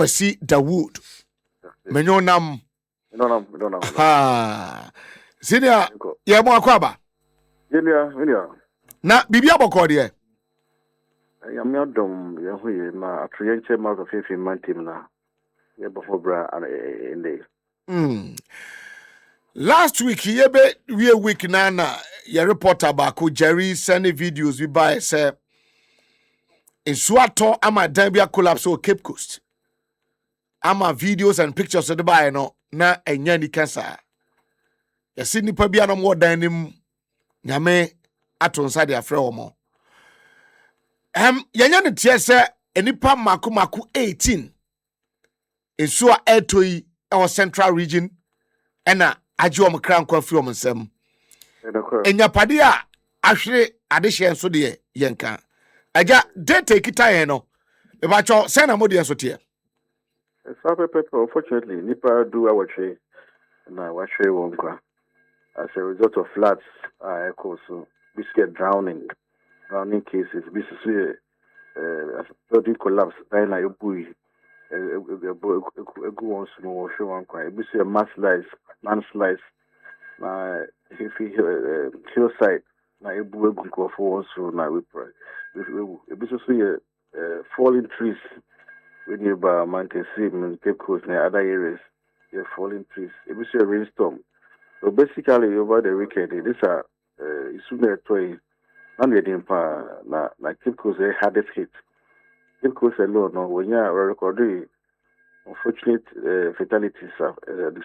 Kwesi Dawood. Menyonam. Ha. Senior, ya mo akwaba. Senior. Na bibia boko de. Ya me adom ya hoye na atrenche ma of fifi man team na. Ya before bra and day. Last week we week na ya reporter baako Jerry send videos we buy say in Swato ama dan bia collapse o Cape Coast. Ama videos and pictures of the buy no na enya ni cancer. Ya si nipa bia no mo dan nim nyame atonsa de afre omo. Yanya ne tie se enipa mako 18 enso a etoi e central region ena aje om kran kwa firi om nsem enyapade a ahwere adehye enso de yenka aja data kita yen no e ba cho say na modi enso tie unfortunately nipa do awatwe na wahwe won kwa as a result of floods echo so we get drowning cases this is as building collapse na ebui egu won small show one kwa we see a landslide na hillside na ebu egu nkofo so na we see falling trees when you by mountain sea in Cape Coast and other areas falling trees we see a rainstorm. So basically over the weekend these are sooner toy and na Cape Coast hardest hit. Cape Coast alone no when you are recording unfortunate fatalities the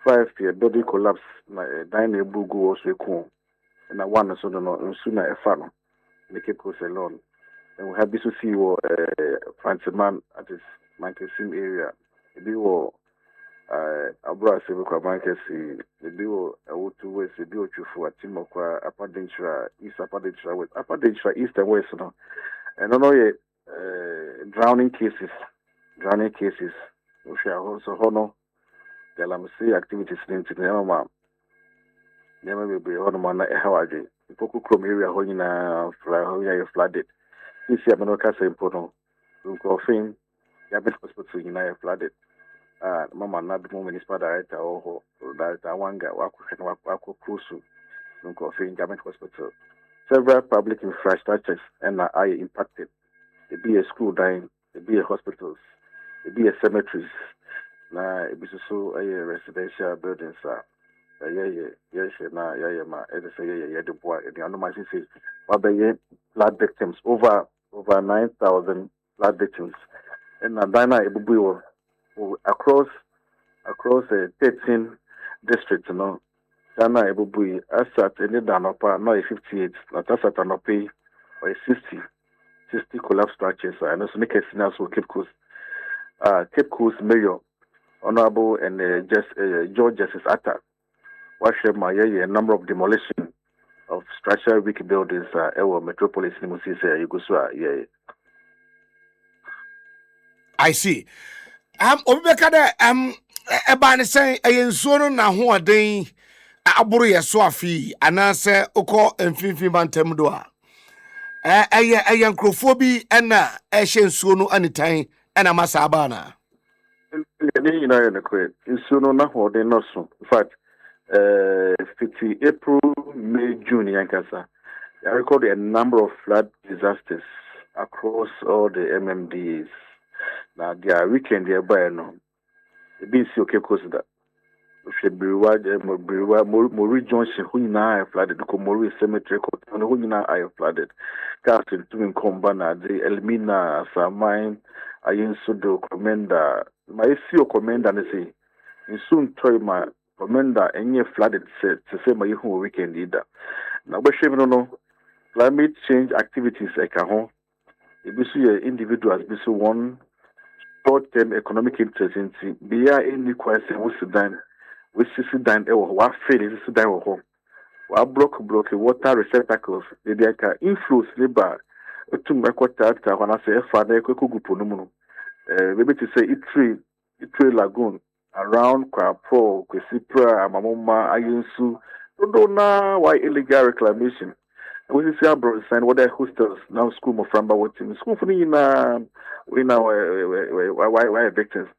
5 body collapse na dine bugu also cool and one so no sooner a fan in the Cape Coast alone. And we have to see what Franceman at his Manchester area. Maybe what Abra Sebuka Manchester, maybe what two ways, maybe what you for a team of Upper Denshire, East Upper Denshire, West Upper Denshire, East and West. No, and I know drowning cases. We shall also honor the Lamasi activities in the Yamama. Never will be on one how I did. The Poco Chrome area, Hoyina flooded. This year, I'm not saying Pono. We've got thing. Yabet Hospital in flooded. Mama NADMO Municipal Director or Director Wanga Waku Krusu. We've got thing. Yabet Hospital. Several public infrastructures and are impacted. It be a school dying. It be a hospitals. It be a cemeteries. Na it be so a residential buildings. The boy. The anomaly say, what the flood victims over 9,000 flood victims, and Dana Ebubu across 13 districts. No, Dana Ebubu as at any Danopa, no 58, not as at Anope or 60 collapse structures. And also make a signal for Cape Coast Mayor, Honorable and George Justice Atta. Watch a number of demolition of structural weak buildings our metropolis in Yugoslavia. I see. Obeka de eba ne say ayensuo no na ho oden aburu ye so afi anase ukọ mfimfim bantem do a eye nkrofo bi na ehye nsuo no anitan na masa ba na you know na kwe nsuo no na ho oden no so in fact 50 April, May, June, Yankasa. I recorded a number of flood disasters across all the MMDs. Now, their weekend, they're buying no. The BC okay, cause that. If Mori Johnson, who now flooded, the Mori Cemetery, who now I flooded. Casting to Combana, the Elmina, Samine, Ayensudo, Commander, my CEO commander, and say, in soon toy my commander and flooded to say my weekend either. Now, but no climate change activities like a home. If you see individuals, be so one short-term economic interest in be any question we sit down what fail is sit down home. What block water receptacles, they can influence labor to make what when I say father kugupunumu. Maybe to say it tree lagoon around Kwapo, Kwesipra, Amamoma, Ayunsu, don't know why illegal reclamation. We see our brothers and what their hostels now school of Framba what in school for we now why victims.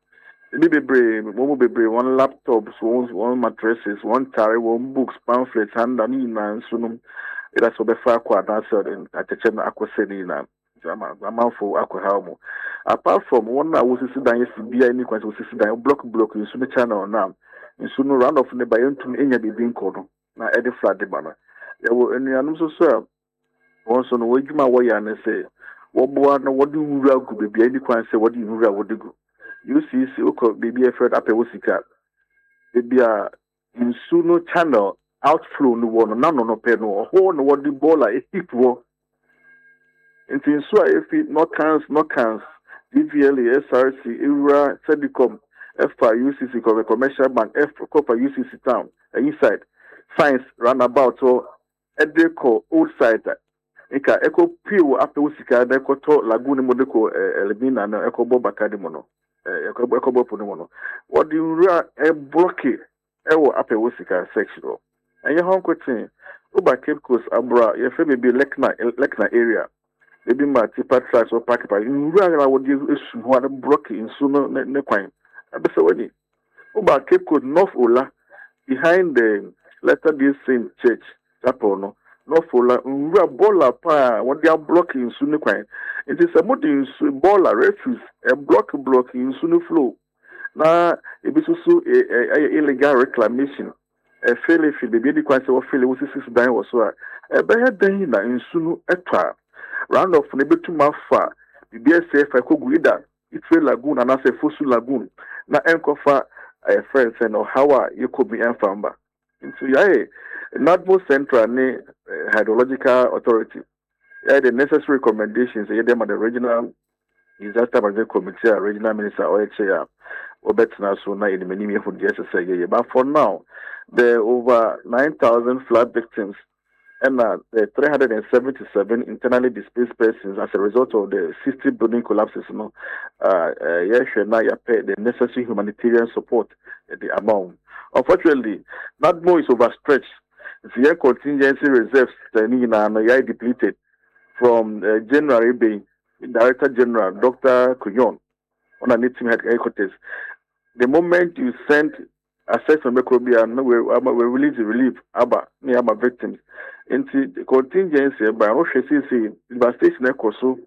Maybe one laptops, one mattresses, one tire, one books, pamphlets, and an sunum. It has to be far quite answered in at the Chena Aquasena. I'm for Aquahamo. Apart from one, I was sitting down yesterday, any question was sitting down, block in Sunny Channel now. In Sunu round of the Bayon to any being called. Now, Eddie Flat the banner. There were any anonymous, sir. Once on the way, my way, and say, what do you could be any question, say, what do you would do? You see, baby, a friend up a Wosika. Baby, in Suno channel, outflow no one, none no pen, or horn, what the ball, a hip war. And in so if it not cans, DVLA, SRC, IRA, Sedicom, FPA, UCC, commercial bank, F Copper, UCC town, inside, science, roundabout, or Edeco, old side. Eka eko piwo ape usika na eko to laguni modeko elbina na eko bo bakadi mono eko bo puno mono what the ura blocky ewo ape usika section and your home question uba Cape Coast abra your friend be lekna area maybe ma tipa tracks or park pa ura na what you issue what blocky in suno ne kwan abese wadi uba Cape Coast North Ola behind the Letter Day Saint Church chapel no no for la bola pa what they are blocking sunu kwan it is a modern bola refuse a block in sunu flow na e be so illegal reclamation e fail if the be the kwan say what fail was 6 dan was so e be dan na in sunu etwa round of ne betuma fa the BSF koguida it fail lagoon and as a fosu lagoon na enkofa a friend say no how you could be enfamba into NADMO Central Hydrological Authority. The necessary recommendations. Them at the regional disaster management committee, regional minister OHA, Obetina Suna in the many for the but for now, there are over 9,000 flood victims and 377 internally displaced persons as a result of the 60 building collapses. The necessary humanitarian support the amount. Unfortunately, NADMO is overstretched. The contingency reserves are depleted from January being Director General Dr. Kunyon on a team headquarters. The moment you send assessment microbial, we release the relief near our victims. Into the contingency by Roche devastation Ekoso,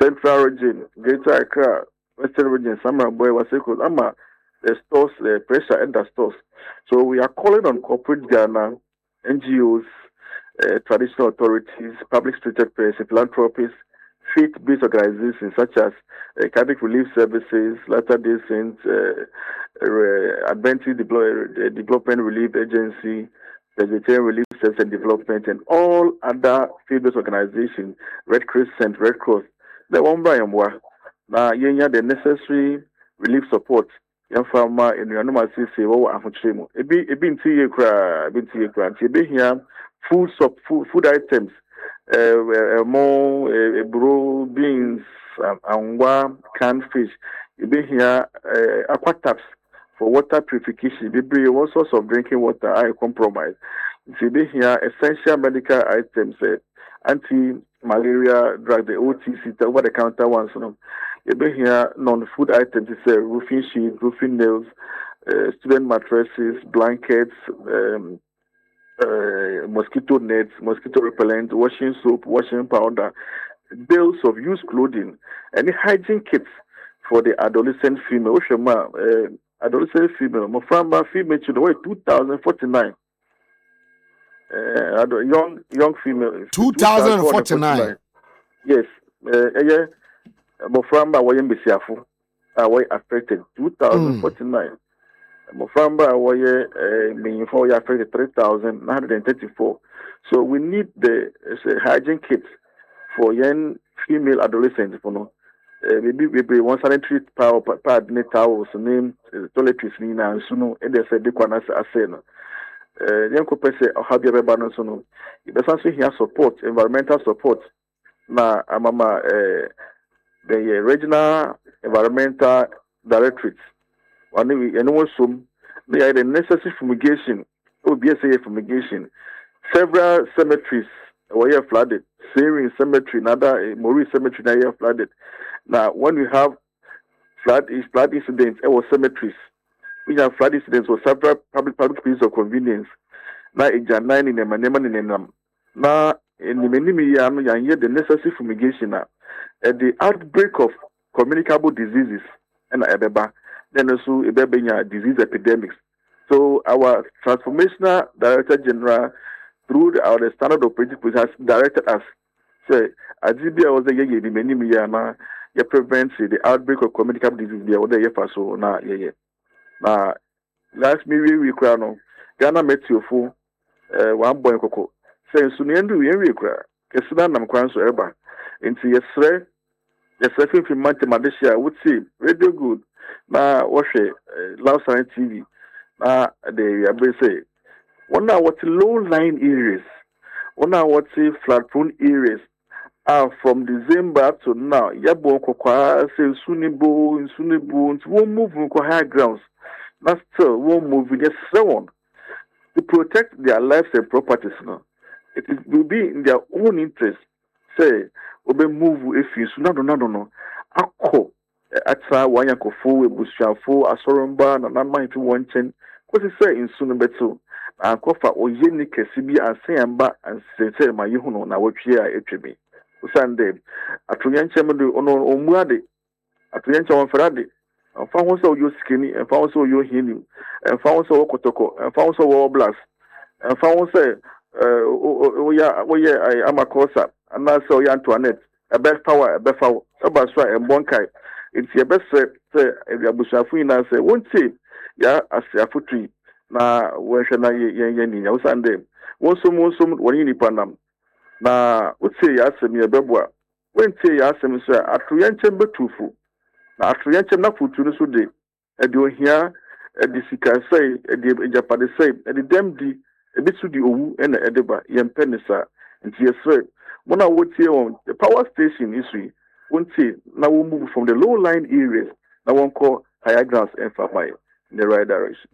Central Region, Greater Accra, Western Region, Summer Boy was equal the stores, the pressure and the stores. So we are calling on corporate Ghana, NGOs, traditional authorities, public spirited persons, philanthropists, faith-based organizations such as Catholic Relief Services, Latter-day Saints, Adventist Development Relief Agency, Vegetarian Relief Service and Development, and all other faith-based organizations, Red Crescent, Red Cross. The one by now, the necessary relief support. Young farmer in your normal city, food items, more bro beans, and canned fish. You be here aqua taps for water purification. You be all sorts of drinking water. I compromise. You be here essential medical items, anti-malaria drug, the OTC, over the counter ones. You be here non-food items, roofing sheets, roofing nails, student mattresses, blankets, mosquito nets, mosquito repellent, washing soap, washing powder, bales of used clothing, any hygiene kits for the adolescent female. Adolescent female, Moframba female children, 2,049. Young female. 2,049. Yes. Moframba waye mbesiafu waye affected 2,049. Moframba waye meaningful waye affected 3,934. So we need the hygiene kits for young female adolescents. Maybe one sanitary pad ne towels name toiletries ni na nsuno and they said they can say no. Young couple say have you ever no so no. There's also here support, environmental support. Na amama the regional environmental directorates. They are the necessary fumigation, OBSA fumigation. Several cemeteries were flooded. Syrian cemetery, another Maurice cemetery, now flooded. Now, when we have flood incidents, it was cemeteries. We have flood incidents or several public places of convenience. Now, in Jan 9 in Emanema. Now, in the many the necessary fumigation. At the outbreak of communicable diseases and ebeba, then also ebeba disease epidemics. So our transformational director general, through our standard operating procedure, has directed us. Say, Adibia was the ye the many miyama, ye prevent the outbreak of communicable disease. Be what ye faso na ye. Na last we crown Ghana met you for 1 boy coco. Say, soon you we cry. Kesina nam kwan so eba. Into yes, the surfing from Malaysia would see radio good. Na watch Loud Sign TV. Na they say one hour what low lying areas, one hour what flat prone areas are from December to now. Yabo kokwa say Sunibo, won't move on high grounds. Not still won't move just so on to protect their lives and properties. No, will be in their own interest. Say, obe move if you no. Akọ atra wanyakofo ebusuafo asoromba na nama nti wonchen kwesi say nsu no beto akọfa oye ni kesi bi ansamba ansese ma yehu na wotwe a etwebe usande atunyanche do ono omuade atunyanche wonferade fa ho so oyo skini fa ho so oyo hini fa ho so okotoko fa ho so wo blast fa ho say oya amakosa anase oya Antoinette best power befa aba so embonkai nti ebese se abusuafo ina se wonti ya asiafotui na wehwe na ye ninya usande wonsum woni nipa nam na utie ya asem ye beboa wontie ya asem so atoyenchem betufu na atoyenchem na futu no so de ede ohia ede sika sei ede ejapade sei ede demdi ebitu di owu na edeba yempenisa nti yesre mona wotie on the power station issue wontie na wo move from the low lying areas na won call higher grounds and farming in the right direction.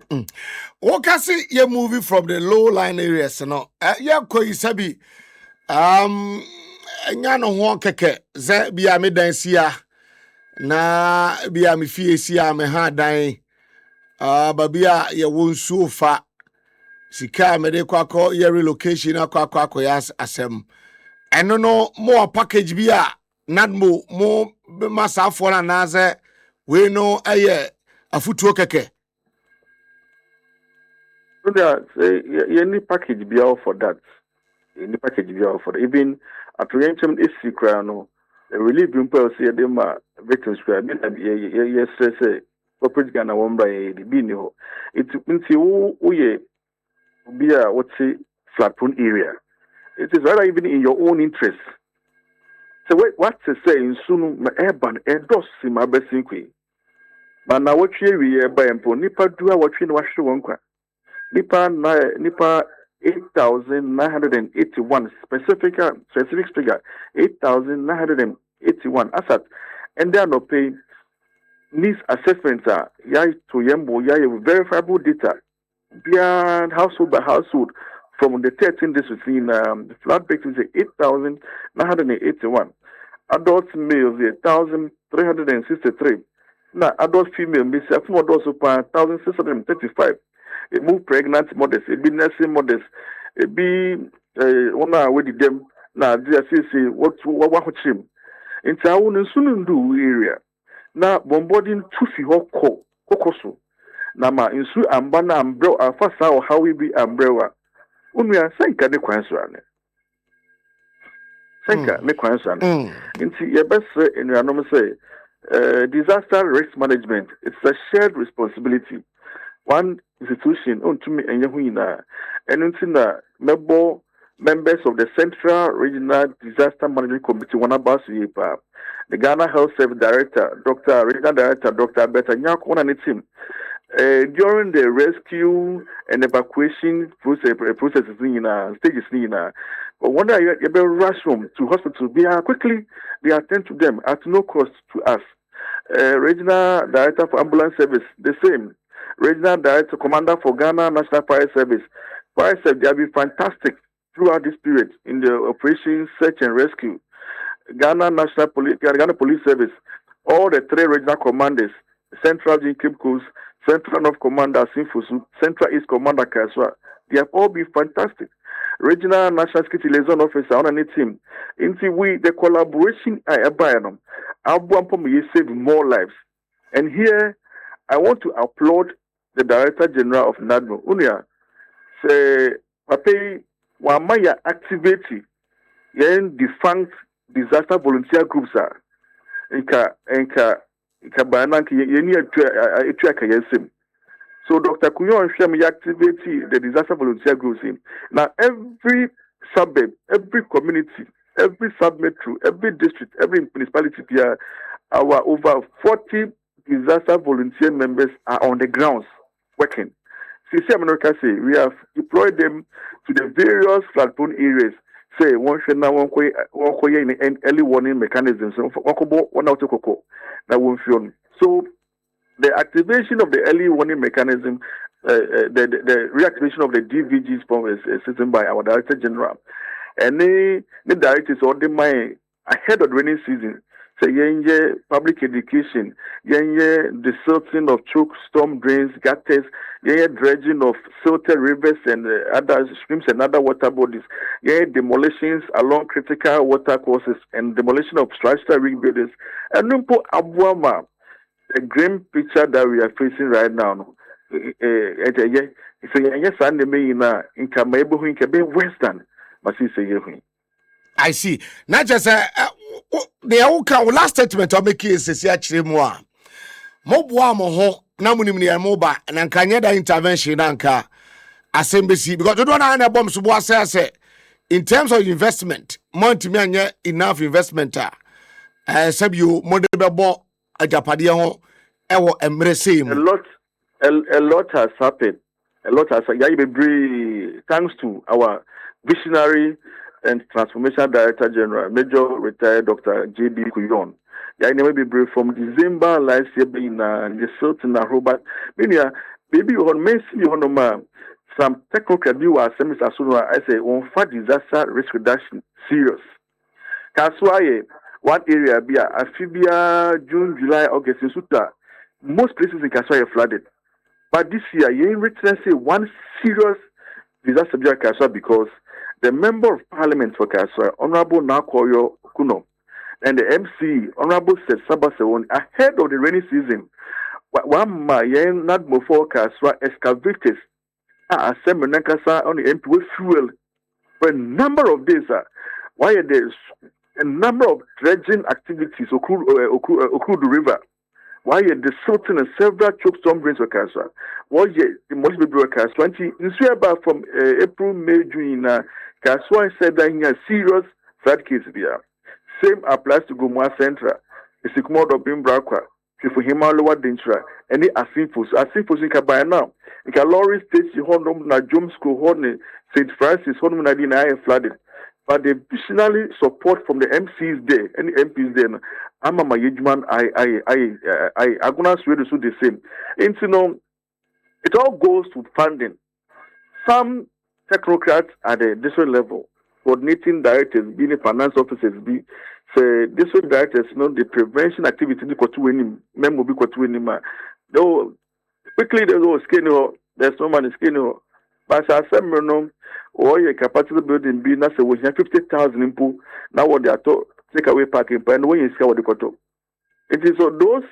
What can see you moving from the low lying areas? No, yeah, koi sabi. Nyano ho keke ze bia me dan sia na bia me fie sia me ha dan ba bia ye wonsu fa sika me de kwakọ ye relocation akọ ya asem eno no more package bia NADMO mo masafo na naze we no eye afutuo keke. So there say any package be all for that. Any package be all for that. Even at Renchem is secret no relief people say them victims square be yes say corporate Ghana one by the be no it nti wo ye be a what say flat prone area. It is rather even in your own interest. So what to say in sunu ma urban endos ma besin kwi. Ma na wotwe wi ba empo nipa dua wotwe no wahwe wonkwa. Nipa 8,981 specific figure 8,981 asset and they are not paying needs assessments are ya to yembo ya verifiable data beyond household by household from the 13 districts in the flood victims 8,981 adult males 1,363 now adult female miss adults 1,635 it move pregnant mothers, it be nursing mothers, it be one with them. Now, they say what him. In town and soon do area. Now, bombarding tufi hoko, kokoso. Nama in su ambana umbrella, first how we be umbrella. Unya senka ne kwanswane. Senka ne kwanswane. Inti your best in your normal say, disaster risk management, it's a shared responsibility. One institution to me and Yahuina, and until the members of the Central Regional Disaster Management Committee, one about the Ghana Health Service Director, Regional Director, Dr. Alberta Nyako, and team. During the rescue and evacuation processes in stages, but when you rush home to hospital, they attend to them at no cost to us. Regional Director for Ambulance Service, the same. Regional Director, Commander for Ghana National Fire Service. Fire Service, they have been fantastic throughout this period in the operation search and rescue. Ghana National Police, Ghana Police Service, all the three regional commanders, Central Jin Cape Coast, Central North Commander Sinfusu, Central East Commander Kaswa, they have all been fantastic. Regional National Security Liaison Officer on any team. Into we the collaboration I abayano. Abuampom save more lives. And here I want to applaud the Director General of NADMO. Unia say Pape Wamaya activity yen defunct disaster volunteer groups are nka bananka yeni etu aka yesim. So Dr. Kunyon Shem activate the disaster volunteer groups in. Now every suburb, every community, every sub-metro, every district, every municipality here, our over 40 disaster volunteer members are on the grounds working. CC America say we have deployed them to the various flood-prone areas. Say one should now one in early warning mechanisms. One out of that won't feel. So the activation of the early warning mechanism, the reactivation of the DVG system by our Director General, and the directors or the mind ahead of the rainy season. Say public education, the silting of choke storm drains, gutters, dredging of silted rivers and other streams and other water bodies, demolitions along critical water courses and demolition of structural rebuildings. And numpo abuama, the grim picture that we are facing right now. Yes, and the main in Kamebo in Kabe Western, but he say I see. Not just the old last statement I make is actually more. Mobwa mo na munimni moba and ankanya da intervention anka assembly because you don't have bomb so say in terms of investment, money me enough investment sabi model bebo ajapade ho ewo emre same. A lot has happened. A lot has thanks to our visionary and transformation director general, Major retired Dr. J.B. Kuyon. I never be brave from December last year in the Sultan Robert. Maybe on Messi on some technical review as soon as I say on for disaster risk reduction serious. That's why one area be Amphibia, June, July, August in Suta. Most places in Kaswa flooded. But this year, you ain't witnessing one serious disaster subject Kaswa because the Member of Parliament for Kaswa, Honorable Nakoyo Kuno, and the MC, Honorable Seth Sabasewon, ahead of the rainy season, one yen NADMO for Kaswa excavators are assembled on the MP with fuel for a number of days. Why there's a number of dredging activities occurred the river. Why the Sultan and several choke storm drains were Kaswa. Why the most people were Kaswa. In from April, May, June, Kaswa said that he has serious flood cases here. Same applies to Gomwa Central, Isikomodo Bimbrakwa, Fifuhima Lower Dintra, any Asinfus in Kabaya now. In Kalori State, Honum, Najum School, Horne, St. Francis, Honum Nadina flooded. But the visionary support from the MCs there, any MPs there, I'm a Yejman, I gonna swear to do the same. And you know, it all goes to funding. Some technocrats at the district level, coordinating directors, being finance officers, be say district directors, the prevention activity the Kotuini, memo be Kotuini. Though quickly there's no money skinny. But as some or your capacity building be na say we have 50,000 impu. Now what they are told take away parking and when you see what the koto. It is so those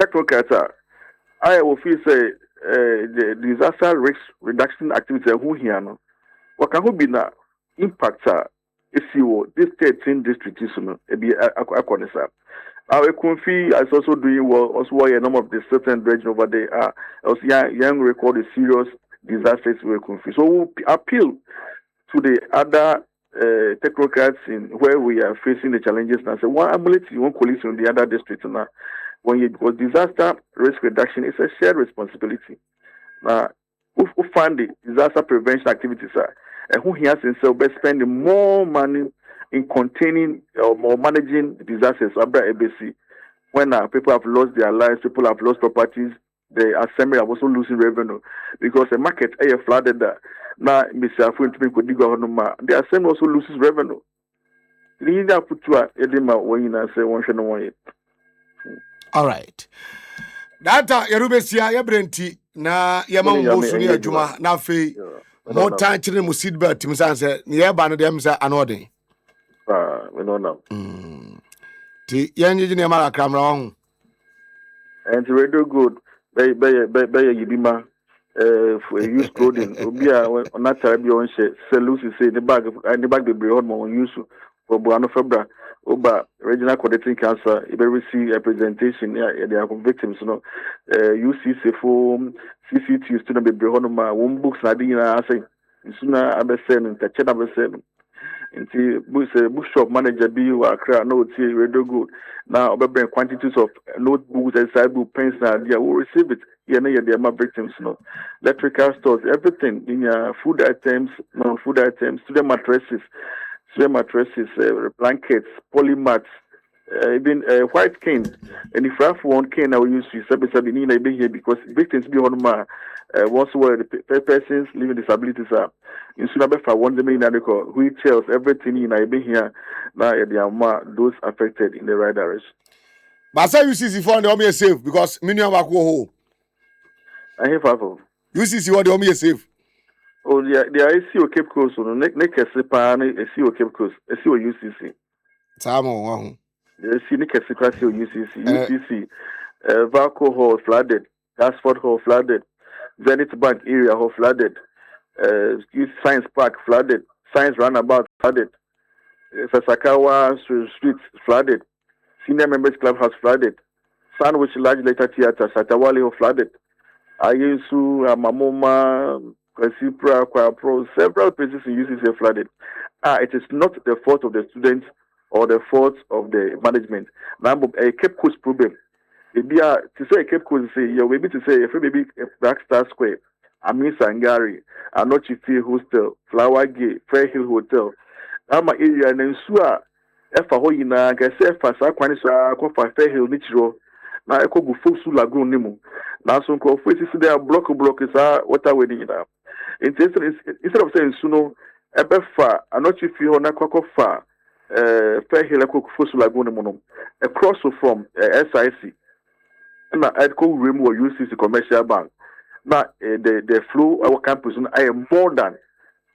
technocrats I will feel say the disaster risk reduction activity who here no. What can be na impact this 13 district is no be akonesa. Our Kunfi is also doing well. Also, why a number of the certain region over there are also young record serious disasters were Kunfi. So we appeal to the other technocrats in where we are facing the challenges now. So one ability, one coalition in the other districts now. When you go disaster risk reduction, it's a shared responsibility. Now, who fund the disaster prevention activities are and who has himself by spending more money in containing or managing disasters. When people have lost their lives, people have lost properties, the assembly are also losing revenue because the market is flooded. Now, the assembly also loses revenue. You need to put to a when you say one should know it. All right. Data Yerubesia Yabrenti na yama mbosu ni adwuma na afei mo tan kire mo seat belt tim san se ne ye ba no dem sa anodin. We don't know. Ti yenje ne mara kramra ho. And radio good. Be yibima. For use clothing. Obi a on that time on say Lucy say the bag be bring on mo use for Buano Febra. Oba regional coordinating council. You better see a presentation. Yeah, they are victims. You know, UCC for CCT student be bring on ma one books na di na say. Suna abesen and tachena abesen. Nti bookshop manager bi wa Accra na oti radio good na obebring quantities of notebooks and side book pens na they will receive it here na the my victims no electrical stores everything in your food items non-food items student mattresses blankets polymats even white cane and if I have one cane I will use to sabi need I be here because victims be on my once where the persons living disabilities are in Sunabefa one the main article wheelchairs everything in I be here now those affected in the right direction. But say UCC for the home safe because minimum wa ko I have five. UCC what the home safe. Oh yeah, the ICO Cape Coast no ne kese pa na ICO Cape Coast ICO UCC. Samo ho. The see ne kese pa UCC Valco Hall flooded, Gasford Hall flooded, Zenith Bank area Hall flooded, Science Park flooded, Science Roundabout flooded, Sasakawa Street flooded, Senior Members Club has flooded, Sandwich Large Letter Theatre, Satawale Hall flooded, Ayesu, Mamoma, Kwasipra, Kwapro, several places in UCC flooded. It is not the fault of the students or the fault of the management. Now, a Cape Coast problem. Maybe to say Cape Coast, say you maybe to say if maybe Black Star Square, Amin Sangari, Anochi Tea Hostel, Flower Gate, Fair Hill Hotel. I'm area and then Sua, Efa Hoyina, can say Fasa Quanisha, Kofa Fair Hill Nichro. Now I could go full Lagoon Nimu. Now some coffees there block is water wedding. Instead of saying Suno, Ebefa, Anochi Fiona Kokofa, Fair Hill Full Lagoon Nimu, across from SIC. Now, I call remove UCC commercial bank. Now, the flow our campus I am more than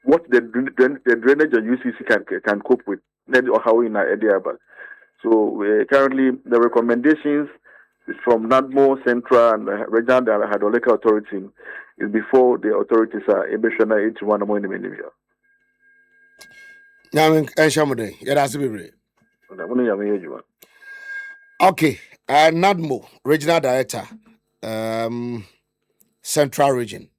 what the drainage of UCC can cope with. Or how in idea, but so currently the recommendations is from NADMO Central and Regional Hydrological Authority is before the authorities are able to each one among them. Okay, NADMO Regional Director, Central Region.